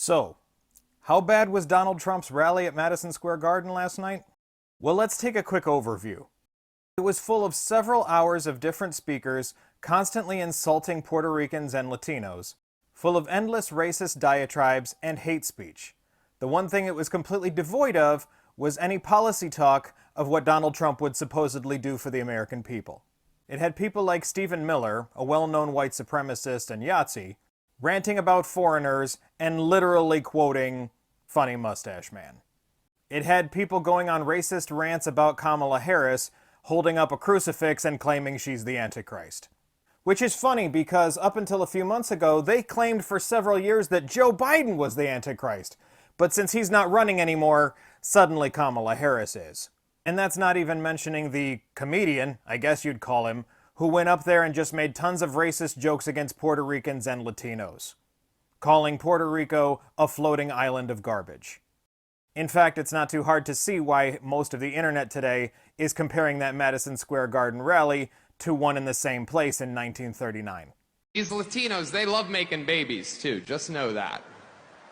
So, how bad was Donald Trump's rally at Madison Square Garden last night? Well, let's take a quick overview. It was full of several hours of different speakers constantly insulting Puerto Ricans and Latinos, full of endless racist diatribes and hate speech. The one thing it was completely devoid of was any policy talk of what Donald Trump would supposedly do for the American people. It had people like Stephen Miller, a well-known white supremacist and Yahtzee, ranting about foreigners and literally quoting Funny Mustache Man. It had people going on racist rants about Kamala Harris, holding up a crucifix and claiming she's the Antichrist. Which is funny because up until a few months ago, they claimed for several years that Joe Biden was the Antichrist. But since he's not running anymore, suddenly Kamala Harris is. And that's not even mentioning the comedian, I guess you'd call him, who went up there and just made tons of racist jokes against Puerto Ricans and Latinos, calling Puerto Rico a floating island of garbage. In fact, it's not too hard to see why most of the internet today is comparing that Madison Square Garden rally to one in the same place in 1939. These Latinos, they love making babies too, just know that.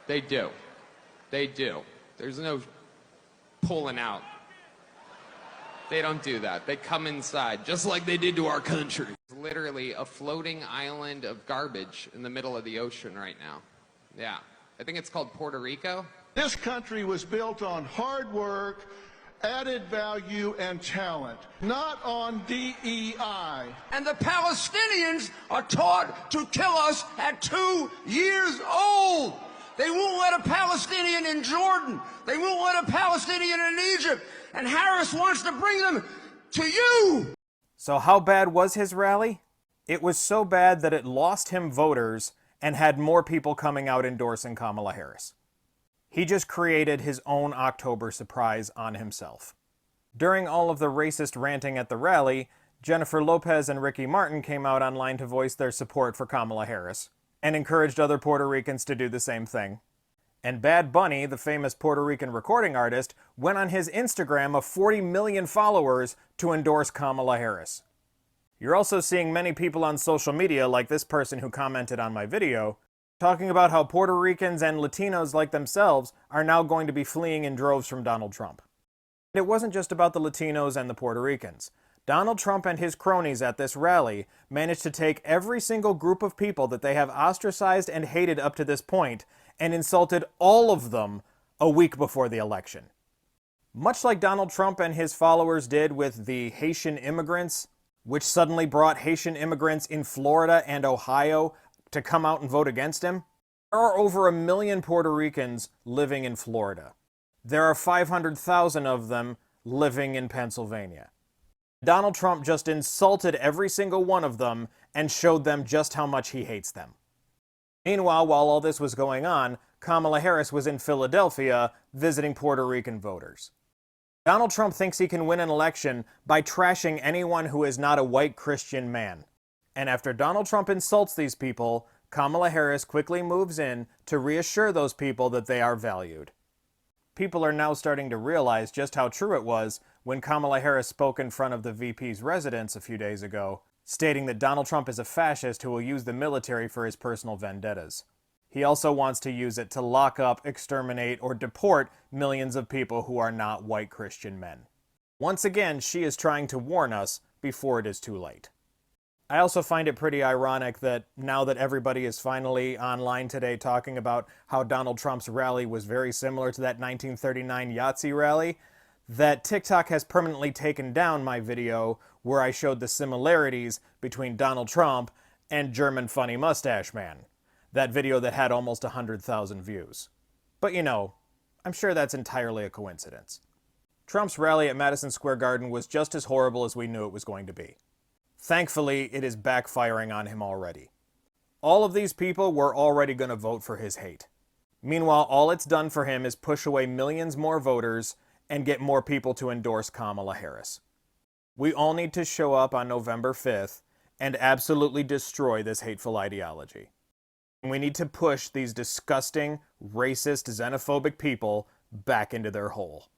They do. They do. There's no pulling out. They don't do that. They come inside, just like they did to our country. It's literally a floating island of garbage in the middle of the ocean right now. Yeah. I think it's called Puerto Rico. This country was built on hard work, added value, and talent, not on DEI. And the Palestinians are taught to kill us at 2 years old. They won't let a Palestinian in Jordan. They won't let a Palestinian in Egypt. And Harris wants to bring them to you. So how bad was his rally? It was so bad that it lost him voters and had more people coming out endorsing Kamala Harris. He just created his own October surprise on himself. During all of the racist ranting at the rally, Jennifer Lopez and Ricky Martin came out online to voice their support for Kamala Harris and encouraged other Puerto Ricans to do the same thing. And Bad Bunny, the famous Puerto Rican recording artist, went on his Instagram of 40 million followers to endorse Kamala Harris. You're also seeing many people on social media, like this person who commented on my video, talking about how Puerto Ricans and Latinos like themselves are now going to be fleeing in droves from Donald Trump. It wasn't just about the Latinos and the Puerto Ricans. Donald Trump and his cronies at this rally managed to take every single group of people that they have ostracized and hated up to this point and insulted all of them a week before the election. Much like Donald Trump and his followers did with the Haitian immigrants, which suddenly brought Haitian immigrants in Florida and Ohio to come out and vote against him, there are over 1 million Puerto Ricans living in Florida. There are 500,000 of them living in Pennsylvania. Donald Trump just insulted every single one of them and showed them just how much he hates them. Meanwhile, while all this was going on, Kamala Harris was in Philadelphia visiting Puerto Rican voters. Donald Trump thinks he can win an election by trashing anyone who is not a white Christian man. And after Donald Trump insults these people, Kamala Harris quickly moves in to reassure those people that they are valued. People are now starting to realize just how true it was when Kamala Harris spoke in front of the VP's residence a few days ago, stating that Donald Trump is a fascist who will use the military for his personal vendettas. He also wants to use it to lock up, exterminate, or deport millions of people who are not white Christian men. Once again, she is trying to warn us before it is too late. I also find it pretty ironic that now that everybody is finally online today talking about how Donald Trump's rally was very similar to that 1939 Yahtzee rally, that TikTok has permanently taken down my video where I showed the similarities between Donald Trump and German Funny Mustache Man. That video that had almost 100,000 views. But you know, I'm sure that's entirely a coincidence. Trump's rally at Madison Square Garden was just as horrible as we knew it was going to be. Thankfully, it is backfiring on him already. All of these people were already going to vote for his hate. Meanwhile, all it's done for him is push away millions more voters and get more people to endorse Kamala Harris. We all need to show up on November 5th and absolutely destroy this hateful ideology. We need to push these disgusting, racist, xenophobic people back into their hole.